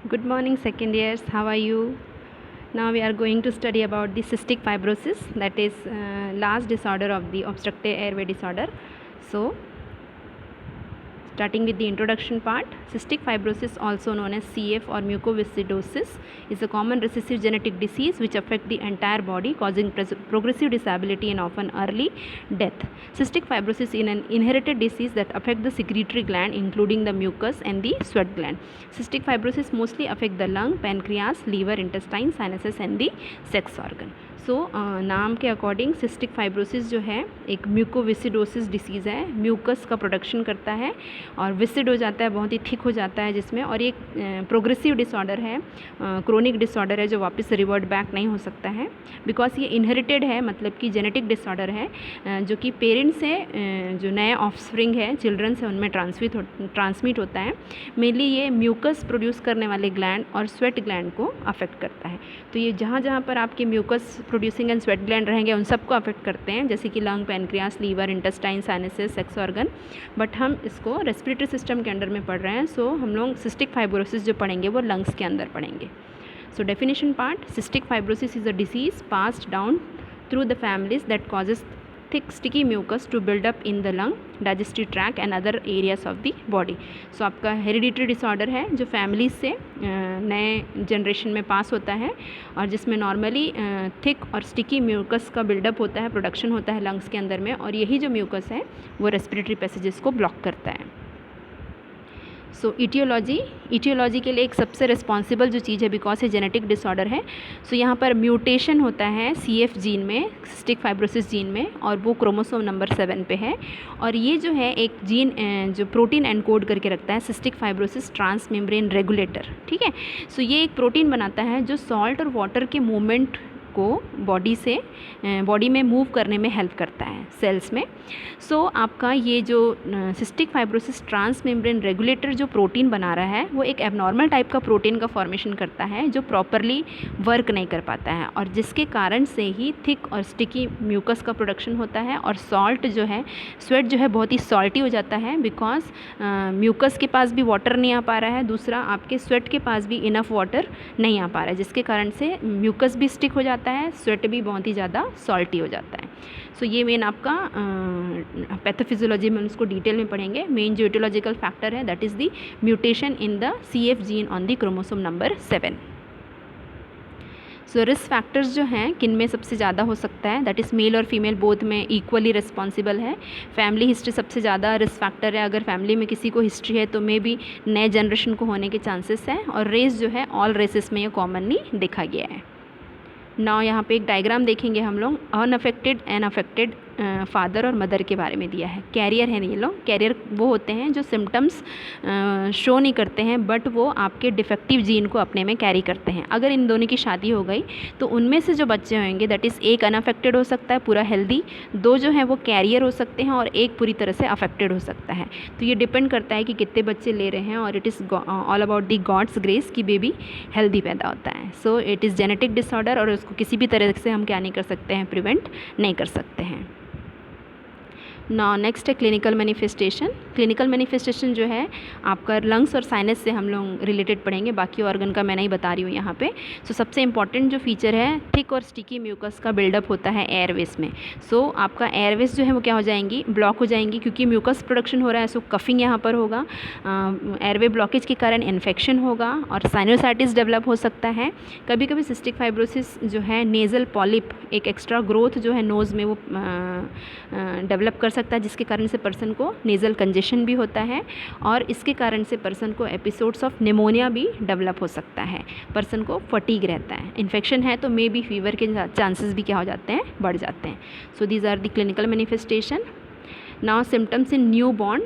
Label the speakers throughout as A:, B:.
A: Good morning, second years. How are you? Now we are going to study about the cystic fibrosis, that is last disorder of the obstructive airway disorder. So, starting with the introduction part, cystic fibrosis, also known as CF or mucoviscidosis, is a common recessive genetic disease which affects the entire body, causing progressive disability and often early death. Cystic fibrosis is an inherited disease that affects the secretory gland, including the mucus and the sweat gland. Cystic fibrosis mostly affect the lung, pancreas, liver, intestine, sinuses and the sex organ. नाम के according cystic fibrosis जो है एक म्यूकोविसिडोसिस disease है, mucus का production करता है और विसिड हो जाता है, बहुत ही थिक हो जाता है जिसमें, और ये प्रोग्रेसिव डिसऑर्डर है, क्रोनिक डिसऑर्डर है जो वापस रिवर्ट बैक नहीं हो सकता है, बिकॉज ये इनहेरिटेड है, मतलब कि जेनेटिक डिसऑर्डर है जो कि पेरेंट्स से जो नए ऑफस्प्रिंग है, चिल्ड्रन से, उनमें ट्रांसमिट होता है। मेनली ये म्यूकस प्रोड्यूस करने वाले ग्लैंड और स्वेट ग्लैंड को अफेक्ट करता है। तो ये जहाँ जहाँ पर आपके mucus producing and sweat gland रहेंगे उन सबको अफेक्ट करते हैं, जैसे कि lung, pancreas, liver, intestine, sinuses, sex organ. But हम इसको रेस्पिरेटरी सिस्टम के अंडर में पढ़ रहे हैं, सो हम लोग सिस्टिक फाइब्रोसिस जो पढ़ेंगे वो लंग्स के अंदर पढ़ेंगे। So definition part, cystic fibrosis is a disease passed down through the families that causes thick sticky mucus to build up in the lung, digestive tract and other areas of the body. So आपका hereditary disorder है जो family से नए generation में पास होता है और जिसमें नॉर्मली थिक और स्टिकी म्यूकस का बिल्डअप होता है, प्रोडक्शन होता है लंग्स के अंदर में, और यही जो म्यूकस है वो रेस्पिरेटरी पैसेजेस को ब्लॉक करता है। सो इटियोलॉजी के लिए एक सबसे रिस्पॉन्सिबल जो चीज़ है, बिकॉज ये जेनेटिक डिसऑर्डर है, सो यहाँ पर म्यूटेशन होता है CF जीन में, सिस्टिक फाइब्रोसिस जीन में, और वो क्रोमोसोम नंबर 7 पे है। और ये जो है एक जीन जो प्रोटीन एनकोड करके रखता है, सिस्टिक फाइब्रोसिस ट्रांसमेम्ब्रेन रेगुलेटर, ठीक है। सो ये एक प्रोटीन बनाता है जो सॉल्ट और वाटर के मूवमेंट को बॉडी में मूव करने में हेल्प करता है सेल्स में। सो आपका ये जो सिस्टिक फाइब्रोसिस ट्रांसमेम्ब्रेन रेगुलेटर जो प्रोटीन बना रहा है वो एक एबनॉर्मल टाइप का प्रोटीन का फॉर्मेशन करता है जो प्रॉपरली वर्क नहीं कर पाता है, और जिसके कारण से ही थिक और स्टिकी म्यूकस का प्रोडक्शन होता है, और सॉल्ट जो है, स्वेट जो है बहुत ही सॉल्टी हो जाता है, बिकॉज म्यूकस के पास भी वाटर नहीं आ पा रहा है, दूसरा आपके स्वेट के पास भी इनफ वाटर नहीं आ पा रहा है, जिसके कारण से म्यूकस भी स्टिक हो जाता है, स्वेट भी बहुत ही ज़्यादा सॉल्टी हो जाता है। सो ये मेन आपका पैथोफिजियोलॉजी में उसको डिटेल में पढ़ेंगे। मेन जो इटियोलॉजिकल फैक्टर है that is the mutation in the CF gene on the chromosome number 7। So risk factors जो हैं किन में सबसे ज़्यादा हो सकता है, दैट इज़ मेल और फीमेल बोथ में इक्वली रिस्पॉन्सिबल है। फैमिली हिस्ट्री सबसे ज़्यादा रिस्क फैक्टर है, अगर फैमिली में किसी को हिस्ट्री है तो मे भी नए जनरेशन को होने के चांसेस हैं, और रेस जो है ऑल रेसेस में ये कॉमनली देखा गया है। नाउ यहाँ पे एक डायग्राम देखेंगे हम लोग, अनअफेक्टेड एंड अफेक्टेड फादर और मदर के बारे में दिया है। कैरियर हैं ये लोग, कैरियर वो होते हैं जो सिम्टम्स शो नहीं करते हैं बट वो आपके डिफेक्टिव जीन को अपने में कैरी करते हैं। अगर इन दोनों की शादी हो गई तो उनमें से जो बच्चे होंगे दैट इज़ एक अनअफेक्टेड हो सकता है पूरा हेल्दी, दो जो हैं वो कैरियर हो सकते हैं, और एक पूरी तरह से अफेक्टेड हो सकता है। तो ये डिपेंड करता है कि कितने बच्चे ले रहे हैं, और it is all about the god's grace कि बेबी हेल्दी पैदा होता है। So it is genetic disorder, और उसको किसी भी तरह से हम क्या नहीं कर सकते हैं, प्रिवेंट नहीं कर सकते हैं। नेक्स्ट है क्लिनिकल मैनिफेस्टेशन। क्लिनिकल मैनिफेस्टेशन जो है आपका लंग्स और साइनस से हम लोग रिलेटेड पढ़ेंगे, बाकी ऑर्गन का मैं नहीं बता रही हूँ यहाँ पे। सो सबसे इंपॉर्टेंट जो फीचर है, थिक और स्टिकी म्यूकस का बिल्डअप होता है एयरवेज में। सो आपका एयरवेज जो है वो क्या हो जाएंगी, ब्लॉक हो जाएंगी, क्योंकि म्यूकस प्रोडक्शन हो रहा है। सो कफिंग यहाँ पर होगा, एयरवे ब्लॉकेज के कारण इन्फेक्शन होगा, और साइनोसाइटिस डेवलप हो सकता है। कभी कभी सिस्टिक फाइब्रोसिस जो है नेज़ल पॉलिप, एक एक्स्ट्रा ग्रोथ जो है नोज़ में वो डेवलप कर सकता है, जिसके कारण से पर्सन को नेज़ल कंजेशन भी होता है, और इसके कारण से पर्सन को एपिसोड्स ऑफ निमोनिया भी डेवलप हो सकता है, पर्सन को फटीग रहता है। इन्फेक्शन है तो मे बी फीवर के चांसेस भी क्या हो जाते हैं, बढ़ जाते हैं। So these are the clinical manifestation. Now symptoms in new born,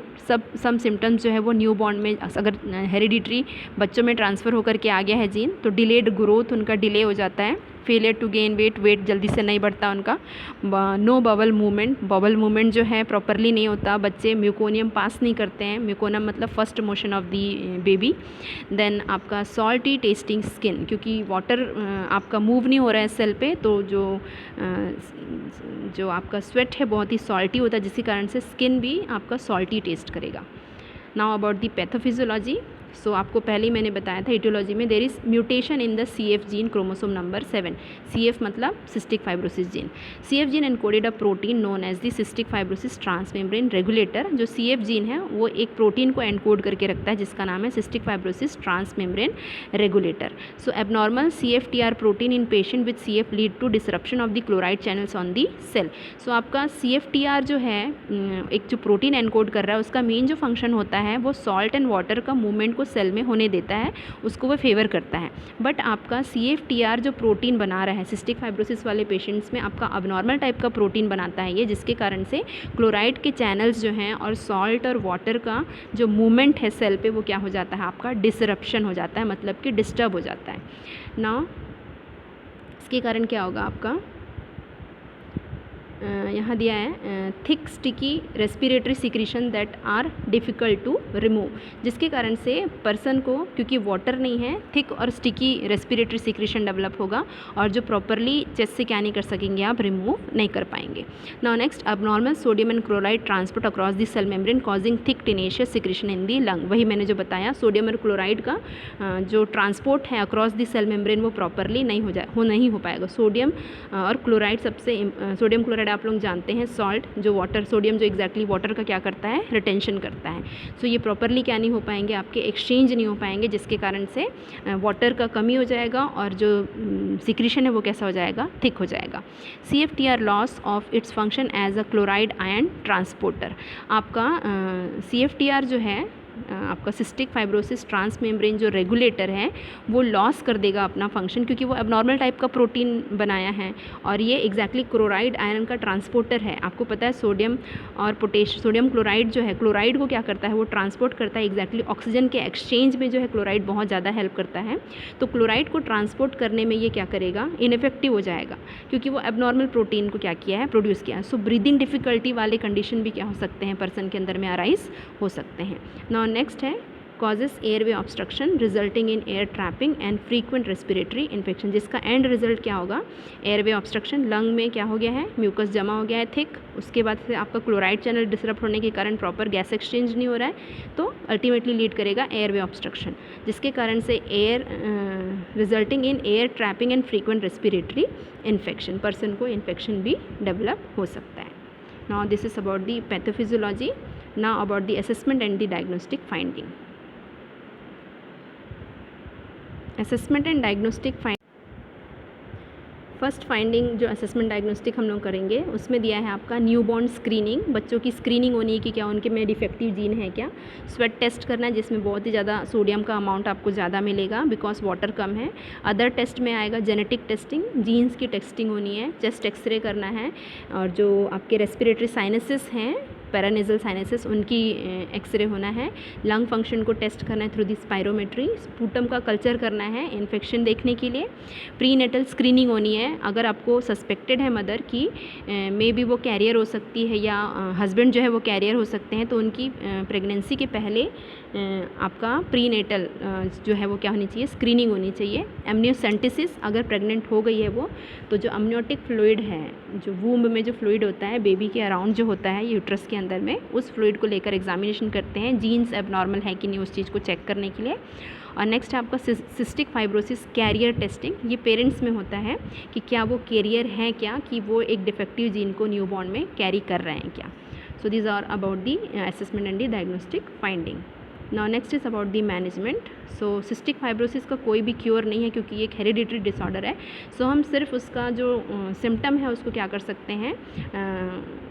A: some symptoms जो है वो न्यू बॉर्न में, अगर हेरिडिटरी बच्चों में ट्रांसफ़र होकर के आ गया है जीन, तो डिलेड ग्रोथ उनका डिले हो जाता है, फेलियर टू गेन वेट जल्दी से नहीं बढ़ता उनका, नो बबल मूवमेंट जो है प्रॉपरली नहीं होता, बच्चे म्यूकोनियम पास नहीं करते हैं, म्यूकोनियम मतलब first motion of the baby. Then आपका सॉल्टी टेस्टिंग स्किन, क्योंकि वाटर आपका मूव नहीं हो रहा है सेल पे, तो जो आपका स्वेट है बहुत ही सॉल्टी होता है, जिसके कारण से स्किन भी आपका सॉल्टी टेस्ट करेगा। Now about the pathophysiology, so आपको पहले ही मैंने बताया था एटियोलॉजी में, there is mutation in the CF gene chromosome number 7। CF मतलब cystic fibrosis gene. CF gene encoded a protein known as the cystic fibrosis transmembrane regulator. जो CF gene है वो एक प्रोटीन को एनकोड करके रखता है जिसका नाम है cystic fibrosis transmembrane regulator. So abnormal CFTR protein in patient with CF lead to disruption of the chloride channels on the cell. So आपका CFTR जो है एक जो प्रोटीन एनकोड कर रहा है उसका मेन जो फंक्शन होता है वो सॉल्ट एंड वाटर का मूवमेंट को सेल में होने देता है, उसको वो फेवर करता है। बट आपका CFTR जो प्रोटीन बना रहा है सिस्टिक फाइब्रोसिस वाले पेशेंट्स में आपका अबनॉर्मल टाइप का प्रोटीन बनाता है ये, जिसके कारण से क्लोराइड के चैनल्स जो हैं और सॉल्ट और वाटर का जो मूवमेंट है सेल पे वो क्या हो जाता है, आपका डिसरप्शन हो जाता है, मतलब कि डिस्टर्ब हो जाता है ना। इसके कारण क्या होगा आपका, यहाँ दिया है thick sticky respiratory secretion that are difficult to remove, जिसके कारण से पर्सन को, क्योंकि वाटर नहीं है, थिक और स्टिकी रेस्पिरेटरी सिक्रीशन डेवलप होगा और जो प्रॉपरली चेस्ट से क्या नहीं कर सकेंगे, आप रिमूव नहीं कर पाएंगे। Now next, abnormal sodium and chloride transport across the cell membrane causing thick tenacious secretion in the lung. वही मैंने जो बताया, सोडियम और क्लोराइड का जो ट्रांसपोर्ट है अक्रॉस द सेल मेम्ब्रेन वो प्रॉपरली नहीं हो पाएगा। सोडियम और क्लोराइड सबसे, सोडियम क्लोराइड आप लोग जानते हैं सॉल्ट, जो वाटर, सोडियम जो एग्जैक्टली वाटर का क्या करता है, रिटेंशन करता है। सो ये प्रॉपरली क्या नहीं हो पाएंगे, आपके एक्सचेंज नहीं हो पाएंगे, जिसके कारण से वाटर का कमी हो जाएगा और जो सिक्रीशन है वो कैसा हो जाएगा, थिक हो जाएगा। CFTR loss of its function as a chloride ion transporter. आपका CFTR जो है आपका सिस्टिक फाइब्रोसिस ट्रांसमेम्ब्रेन जो रेगुलेटर है वो लॉस कर देगा अपना फंक्शन, क्योंकि वो एबनॉर्मल टाइप का प्रोटीन बनाया है और ये एग्जैक्टली क्लोराइड आयरन का ट्रांसपोर्टर है। आपको पता है सोडियम और सोडियम क्लोराइड जो है, क्लोराइड को क्या करता है, वो ट्रांसपोर्ट करता है एग्जैक्टली ऑक्सीजन के एक्सचेंज में, जो है क्लोराइड बहुत ज़्यादा हेल्प करता है। तो क्लोराइड को ट्रांसपोर्ट करने में ये क्या करेगा, इनइफेक्टिव हो जाएगा, क्योंकि वो एबनॉर्मल प्रोटीन को क्या किया है, प्रोड्यूस किया है। सो ब्रीदिंग डिफिकल्टी वाले कंडीशन भी क्या हो सकते हैं, पर्सन के अंदर में अराइज हो सकते हैं। नाउ नेक्स्ट है causes airway obstruction resulting in air trapping and frequent respiratory infection, जिसका एंड रिजल्ट क्या होगा, एयरवे ऑब्स्ट्रक्शन। लंग में क्या हो गया है, म्यूकस जमा हो गया है थिक, उसके बाद से आपका क्लोराइड चैनल डिसरप्ट होने के कारण प्रॉपर गैस एक्सचेंज नहीं हो रहा है, तो अल्टीमेटली लीड करेगा एयरवे ऑब्स्ट्रक्शन, जिसके कारण से air resulting in air trapping and frequent respiratory infection, person को इन्फेक्शन भी डेवलप हो सकता है। Now this is about the pathophysiology. Now about the assessment and the diagnostic finding. Assessment and diagnostic first finding जो assessment diagnostic हम लोग करेंगे उसमें दिया है आपका न्यूबॉर्न स्क्रीनिंग। बच्चों की स्क्रीनिंग होनी है कि क्या उनके में डिफेक्टिव जीन है क्या। स्वेट टेस्ट करना है जिसमें बहुत ही ज़्यादा सोडियम का अमाउंट आपको ज़्यादा मिलेगा बिकॉज वाटर कम है। अदर टेस्ट में आएगा जेनेटिक टेस्टिंग, जीन्स की टेस्टिंग होनी है, चेस्ट एक्सरे करना है, और जो आपके रेस्पिरेटरी साइनसेस हैं, पैरानेजल साइनसेस, उनकी एक्सरे होना है। लंग फंक्शन को टेस्ट करना है थ्रू दी स्पायरोमेट्री। स्पूटम का कल्चर करना है इन्फेक्शन देखने के लिए। प्रीनेटल स्क्रीनिंग होनी है। अगर आपको सस्पेक्टेड है मदर की मे बी वो कैरियर हो सकती है या हस्बैंड जो है वो कैरियर हो सकते हैं, तो उनकी प्रेगनेंसी के पहले आपका प्रीनेटल जो है वो क्या होनी चाहिए, स्क्रीनिंग होनी चाहिए। एमनियोसेंटेसिस, अगर प्रेग्नेंट हो गई है वो, तो जो अमनियोटिक फ्लूइड है, जो वूम्ब में जो फ्लूइड होता है बेबी के अराउंड जो होता है यूट्रस के अंदर में, उस फ्लूइड को लेकर एग्जामिनेशन करते हैं, जीन्स एबनॉर्मल है कि नहीं उस चीज़ को चेक करने के लिए। और नेक्स्ट है आपका सिस्टिक फाइब्रोसिस कैरियर टेस्टिंग। ये पेरेंट्स में होता है कि क्या वो कैरियर हैं क्या, कि वो एक डिफेक्टिव जीन को न्यूबॉर्न में कैरी कर रहे हैं क्या। So these are about the assessment and the diagnostic finding. Now next is about the management. So cystic fibrosis का कोई भी क्योर नहीं है क्योंकि ये एक हेरिडिटरी डिसऑर्डर है। सो हम सिर्फ उसका जो सिम्टम है उसको क्या कर सकते हैं,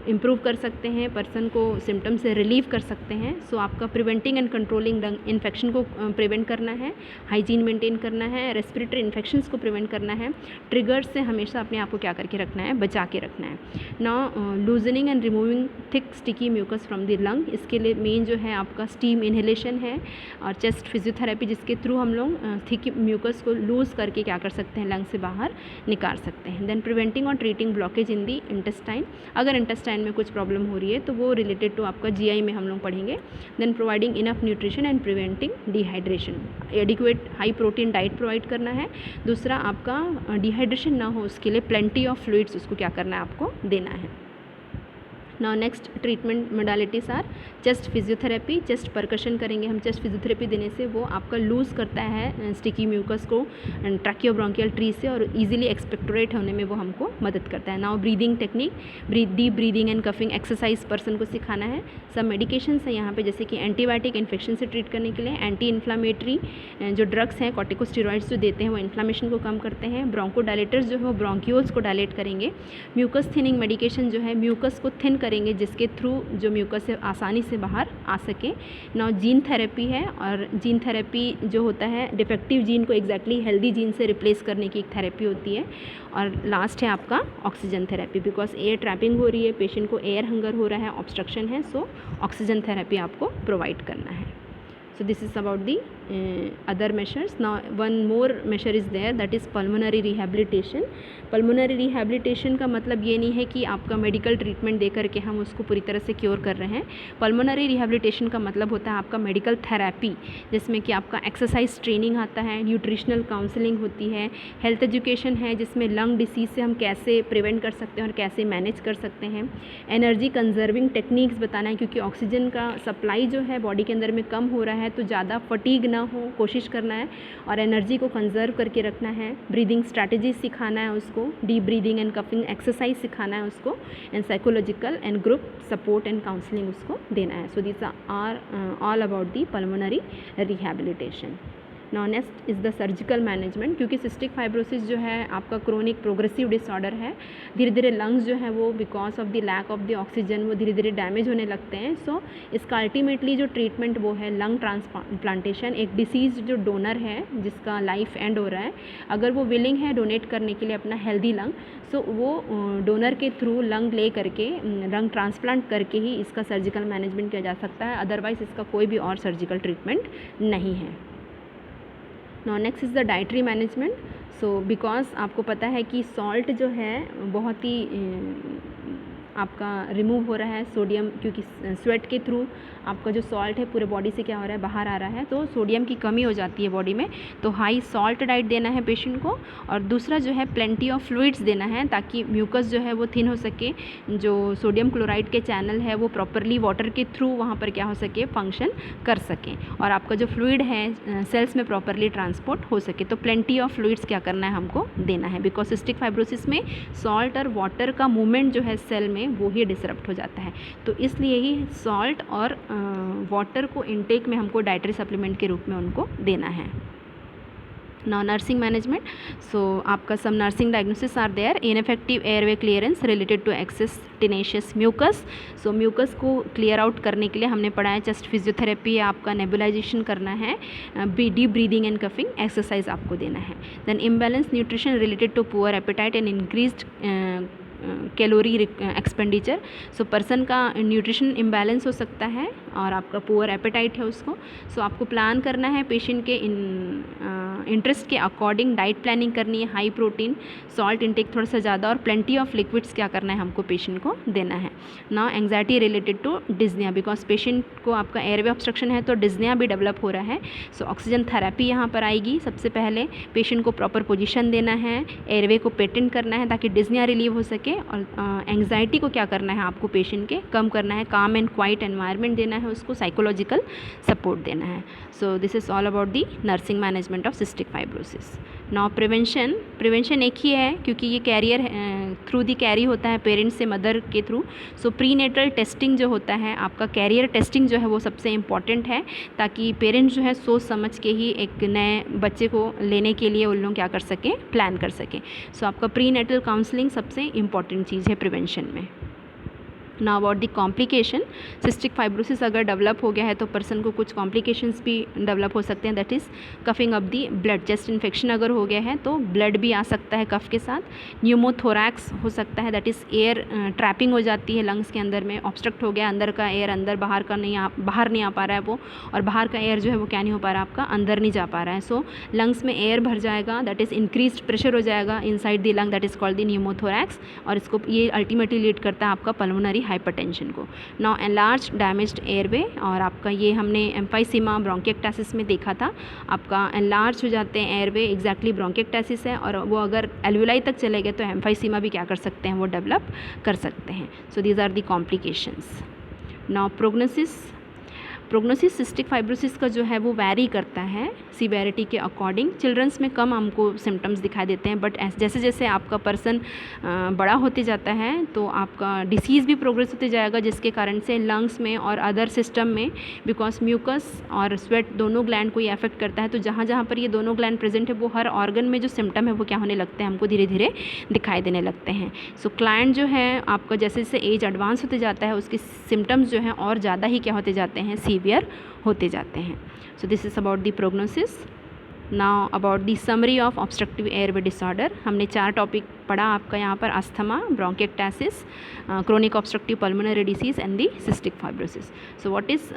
A: इम्प्रूव कर सकते हैं, पर्सन को सिम्टम से रिलीव कर सकते हैं। सो आपका preventing and controlling lung infection को प्रिवेंट करना है, हाइजीन मेंटेन करना है, रेस्पिरेटरी इन्फेक्शंस को प्रिवेंट करना है, ट्रिगर्स से हमेशा अपने आप को क्या करके रखना है, बचा के रखना है। Now loosening and removing thick sticky mucus from the lung, इसके लिए मेन जो है आपका स्टीम इन्हेलेशन है और चेस्ट फिजियोथेरेपी, जिसके थ्रू हम लोग थिक म्यूकस को लूज़ करके क्या कर सकते हैं, लंग से बाहर निकाल सकते हैं। देन प्रिवेंटिंग और ट्रीटिंग ब्लॉकेज इन दी इंटेस्टाइन, अगर इंटेस्टाइन में कुछ प्रॉब्लम हो रही है तो वो रिलेटेड टू आपका जीआई में हम लोग पढ़ेंगे। Then providing enough nutrition and preventing dehydration, adequate high protein diet provide करना है। दूसरा आपका डिहाइड्रेशन ना हो उसके लिए प्लेंटी ऑफ फ्लूइड्स उसको क्या करना है, आपको देना है। Now next treatment modalities are chest physiotherapy. Chest percussion करेंगे हम। चेस्ट फिजियोथेरेपी देने से वो आपका लूज़ करता है स्टिकी म्यूकस को ट्रैकियोब्रोंकियल ट्री से और इजीली एक्सपेक्टोरेट होने में वो हमको मदद करता है। Now breathing technique, deep breathing and coughing exercise person को सिखाना है। सब मेडिकेशंस है यहाँ पे, जैसे कि एंटीबायोटिक इन्फेक्शन से ट्रीट करने के लिए, एंटी इन्फ्लामेटरी जो ड्रग्स हैं कॉर्टिकोस्टेरॉइड्स जो देते हैं वो इन्फ्लामेशन को कम करते हैं। ब्रोंकोडायलेटर्स जो है वो ब्रोंक्यूल्स को डायलेट करेंगे। म्यूकस थिनिंग मेडिकेशन जो है म्यूकस को थिन करेंगे जिसके थ्रू जो म्यूकस है आसानी से बाहर आ सके। नाउ जीन थेरेपी है, और जीन थेरेपी जो होता है डिफेक्टिव जीन को एग्जैक्टली हेल्दी जीन से रिप्लेस करने की एक थेरेपी होती है। और लास्ट है आपका oxygen therapy, because air trapping हो रही है, पेशेंट को एयर हंगर हो रहा है, ऑब्स्ट्रक्शन है, सो ऑक्सीजन थेरेपी आपको प्रोवाइड करना है। So this is about the other measures. Now one more measure is there, that is pulmonary rehabilitation. Pulmonary rehabilitation का मतलब ये नहीं है कि आपका मेडिकल ट्रीटमेंट दे करके हम उसको पूरी तरह से क्योर कर रहे हैं। पल्मोनरी रिहेबिलिटेशन का मतलब होता है आपका मेडिकल थेरेपी, जिसमें कि आपका एक्सरसाइज ट्रेनिंग आता है, न्यूट्रिशनल काउंसलिंग होती है, हेल्थ एजुकेशन है जिसमें लंग डिसीज़ से हम कैसे प्रिवेंट कर सकते हैं और कैसे मैनेज कर सकते हैं, एनर्जी कंजर्विंग टेक्निक्स बताना है, क्योंकि ऑक्सीजन का सप्लाई जो है बॉडी के अंदर में कम हो रहा है तो ज़्यादा फटीग ना हो कोशिश करना है और एनर्जी को कंजर्व करके रखना है। ब्रीदिंग स्ट्रैटेजी सिखाना है उसको, deep breathing and coughing exercise सिखाना है उसको, and psychological and group support and counselling उसको देना है। So this are all about the pulmonary rehabilitation. Now next is the surgical management, क्योंकि सिस्टिक फाइब्रोसिस जो है आपका क्रोनिक प्रोग्रेसिव डिसऑर्डर है। धीरे धीरे लंग्स जो है वो because of the lack of the oxygen वो धीरे धीरे डैमेज होने लगते हैं। सो इसका अल्टीमेटली जो ट्रीटमेंट वो है लंग ट्रांसप्लांटेशन। एक डिसीज जो डोनर है जिसका लाइफ एंड हो रहा है, अगर वो विलिंग है डोनेट करने के लिए अपना हेल्दी लंग, सो वो डोनर के थ्रू लंग ले करके लंग ट्रांसप्लांट करके ही इसका सर्जिकल मैनेजमेंट किया जा सकता है, अदरवाइज़ इसका कोई भी और सर्जिकल ट्रीटमेंट नहीं है। Now next is the dietary management. So because आपको पता है कि सॉल्ट जो है बहुत ही आपका रिमूव हो रहा है सोडियम, क्योंकि स्वेट के थ्रू आपका जो सॉल्ट है पूरे बॉडी से क्या हो रहा है बाहर आ रहा है, तो सोडियम की कमी हो जाती है बॉडी में, तो हाई सॉल्ट डाइट देना है पेशेंट को। और दूसरा जो है प्लेंटी ऑफ फ्लूइड्स देना है ताकि म्यूकस जो है वो थिन हो सके, जो सोडियम क्लोराइड के चैनल है वो प्रॉपरली वाटर के थ्रू वहाँ पर क्या हो सके फंक्शन कर सकें और आपका जो फ्लूइड है सेल्स में प्रॉपरली ट्रांसपोर्ट हो सके। तो प्लेंटी ऑफ फ्लूइड्स क्या करना है हमको देना है, बिकॉज सिस्टिक फाइब्रोसिस में सॉल्ट और वाटर का मूवमेंट जो है सेल में वो ही डिसरप्ट हो जाता है, तो इसलिए ही सॉल्ट और वाटर को इनटेक में हमको डाइटरी सप्लीमेंट के रूप में उनको देना है। Now nursing management. सो आपका some nursing diagnosis are there, ineffective airway clearance related to excess tenacious mucus. So mucus को क्लियर आउट करने के लिए हमने पढ़ा है चेस्ट फिजियोथेरेपी, आपका नेबुलाइजेशन करना है, deep breathing and coughing exercise आपको देना है। Then imbalance nutrition related to poor appetite and increased calorie expenditure. So person का न्यूट्रिशन इम्बैलेंस हो सकता है और आपका पुअर एपेटाइट है उसको, सो आपको प्लान करना है पेशेंट के इंटरेस्ट के अकॉर्डिंग डाइट प्लानिंग करनी है, हाई प्रोटीन, सॉल्ट इंटेक थोड़ा सा ज़्यादा और प्लेंटी ऑफ लिक्विड्स क्या करना है हमको पेशेंट को देना है। Now anxiety related to dyspnoea, because patient को आपका एयरवे ऑब्स्ट्रक्शन है तो डिस्निया भी डेवलप हो रहा है। सो ऑक्सीजन थेरेपी यहाँ पर आएगी। सबसे पहले पेशेंट को प्रॉपर पोजीशन देना है, एयरवे को पेटेंट करना है ताकि डिस्निया रिलीव हो सके, और एंग्जाइटी को क्या करना है आपको पेशेंट के कम करना है, काम एंड क्वाइट एनवायरनमेंट देना है उसको, साइकोलॉजिकल सपोर्ट देना है। So this is all about the nursing management of cystic fibrosis. Now prevention एक ही है क्योंकि ये कैरियर थ्रू दी कैरी होता है पेरेंट्स से मदर के थ्रू। सो प्रीनेटल टेस्टिंग जो होता है आपका कैरियर टेस्टिंग जो है वो सबसे इम्पॉर्टेंट है, ताकि पेरेंट्स जो है सोच समझ के ही एक नए बच्चे को लेने के लिए उन लोग क्या कर सकें, प्लान कर सकें। सो आपका प्रीनेटल काउंसलिंग सबसे इम्पॉर्टेंट चीज़ है प्रिवेंशन में। Now about the complication, cystic fibrosis अगर डेवलप हो गया है तो पर्सन को कुछ कॉम्प्लिकेशंस भी डेवलप हो सकते हैं, that is coughing up the blood. Chest infection अगर हो गया है तो ब्लड भी आ सकता है कफ के साथ। न्यूमोथोरैक्स हो सकता है, दैट इज़ एयर ट्रैपिंग हो जाती है लंग्स के अंदर में, ऑब्स्ट्रक्ट हो गया, अंदर का एयर अंदर, बाहर नहीं आ पा रहा है वो, और बाहर का एयर जो है वो क्या नहीं हो पा रहा आपका, अंदर नहीं जा पा रहा है। सो लंग्स में एयर भर जाएगा, दैट इज़ इंक्रीज प्रेशर हो जाएगा inside the lung, that is called the pneumothorax, और इसको ये अल्टीमेटली लीड करता है आपका पल्मोनरी हाइपरटेंशन को। नाउ एनलार्ज डैमेज्ड एयरवे, और आपका ये हमने एम्फाइसीमा ब्रोंकिएक्टासिस में देखा था, आपका एनलार्ज हो जाते हैं एयरवे, एग्जैक्टली ब्रोंकिएक्टासिस है, और वो अगर एल्वुलाई तक चले गए तो एम्फाइसीमा भी क्या कर सकते हैं, वो डेवलप कर सकते हैं। So these are the complications. Now prognosis cystic fibrosis का जो है वो वैरी करता है सीवेरिटी के अकॉर्डिंग। चिल्ड्रंस में कम हमको सिम्टम्स दिखाई देते हैं, बट जैसे जैसे आपका पर्सन बड़ा होते जाता है तो आपका डिसीज़ भी प्रोग्रेस होते जाएगा, जिसके कारण से लंग्स में और अदर सिस्टम में, बिकॉज म्यूकस और स्वेट दोनों ग्लैंड को ये अफेक्ट करता है, तो जहाँ जहाँ पर ये दोनों ग्लैंड प्रेजेंट है वो हर ऑर्गन में जो सिम्टम है वो क्या होने लगते हैं, हमको धीरे धीरे दिखाई देने लगते हैं। सो क्लाइंट जो है आपका जैसे जैसे एज एडवांस होते जाता है उसके सिम्टम्स जो हैं और ज़्यादा ही क्या होते जाते हैं, सीवियर होते जाते हैं। So this is about the prognosis. Now about the summary of obstructive airway disorder, हमने 4 टॉपिक पढ़ा आपका यहाँ पर, asthma, bronchiectasis, chronic obstructive pulmonary disease and the cystic fibrosis. So what is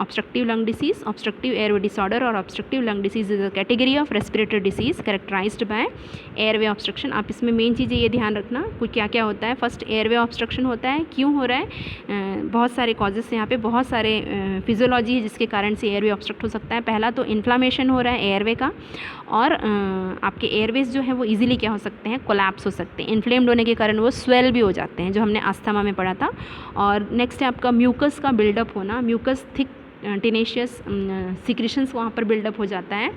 A: obstructive lung disease? Obstructive airway disorder or obstructive lung disease is a category of respiratory disease characterized by airway obstruction। आप इसमें main चीज़ें ये ध्यान रखना कुछ क्या क्या होता है। फर्स्ट एयरवे ऑब्स्ट्रक्शन होता है, क्यों हो रहा है, बहुत सारे कॉजेज से, यहाँ पे बहुत सारे फिजियोलॉजी है जिसके कारण से एयरवे ऑब्स्ट्रक्ट हो सकता है। पहला तो इन्फ्लामेशन हो रहा है एयरवे का, और आपके एयरवेज जो है वो इजीली क्या हो सकते हैं, कोलैप्स हो सकते हैं। इन्फ्लेम्ड होने के कारण वो स्वेल भी हो जाते हैं, जो हमने अस्थमा में पढ़ा था। और नेक्स्ट है आपका म्यूकस का बिल्डअप होना, म्यूकस थिक टेनेशियस सिक्रेशंस वहाँ पर बिल्डअप हो जाता है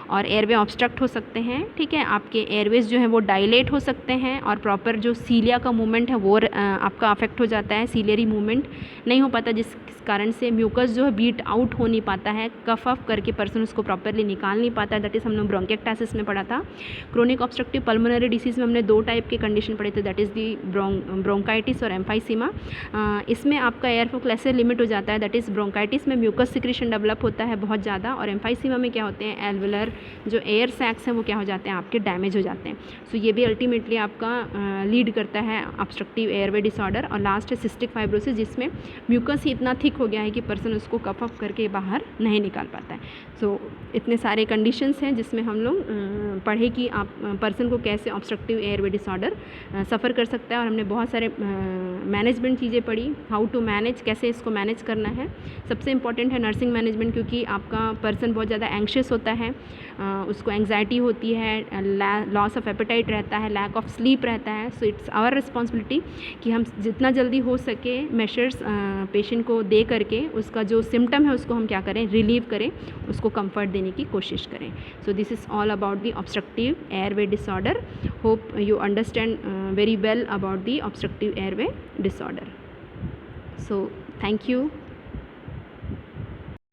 A: और एयरवे ऑब्स्ट्रक्ट हो सकते हैं। ठीक है, आपके एयरवेज जो है वो डायलेट हो सकते हैं, और प्रॉपर जो सीलिया का मूवमेंट है वो आपका अफेक्ट हो जाता है, सीलियरी मूवमेंट नहीं हो पाता, जिस कारण से म्यूकस जो है बीट आउट हो नहीं पाता है, कफ अफ करके पर्सन उसको प्रॉपरली निकाल नहीं पाता है। दैट इज़ हम लोग ब्रोंकिएक्टासिस में पढ़ा था। क्रोनिक ऑब्स्ट्रक्टिव पल्मोनरी डिसीज़ में हमने 2 टाइप के कंडीशन पढ़े थे, दैट इज़ दी ब्रोंकाइटिस और एम्फाइसीमा। इसमें आपका एयर फ्लो कैसे लिमिट हो जाता है, दैट इज़ ब्रोंकाइटिस में म्यूकस सिक्रेशन डेवलप होता है बहुत ज़्यादा, और एम्फाइसीमा में क्या होते हैं, एल्वुलर जो एयर सैक्स हैं वो क्या हो जाते हैं, आपके डैमेज हो जाते हैं। सो ये भी अल्टीमेटली आपका लीड करता है ऑब्स्ट्रक्टिव एयरवे डिसऑर्डर। और लास्ट है सिस्टिक फाइब्रोसिस, जिसमें म्यूकस ही इतना थिक हो गया है कि पर्सन उसको कफ अप करके बाहर नहीं निकाल पाता है। सो इतने सारे कंडीशंस हैं जिसमें हम लोग पढ़े कि आप पर्सन को कैसे ऑब्स्ट्रक्टिव एयरवे डिसऑर्डर सफ़र कर सकता है, और हमने बहुत सारे मैनेजमेंट चीज़ें पढ़ी, हाउ टू मैनेज, कैसे इसको मैनेज करना है। सबसे इंपॉर्टेंट है नर्सिंग मैनेजमेंट, क्योंकि आपका पर्सन बहुत ज़्यादा एंग्शियस होता है, उसको एंग्जाइटी होती है, लॉस ऑफ एपेटाइट रहता है, लैक ऑफ स्लीप रहता है। सो इट्स आवर रिस्पॉन्सिबिलिटी कि हम जितना जल्दी हो सके मेशर्स पेशेंट को दे करके उसका जो सिम्टम है उसको हम क्या करें, रिलीव करें, उसको कंफर्ट देने की कोशिश करें। सो this is all about the obstructive airway disorder. Hope you understand very well about the obstructive airway disorder. So thank you.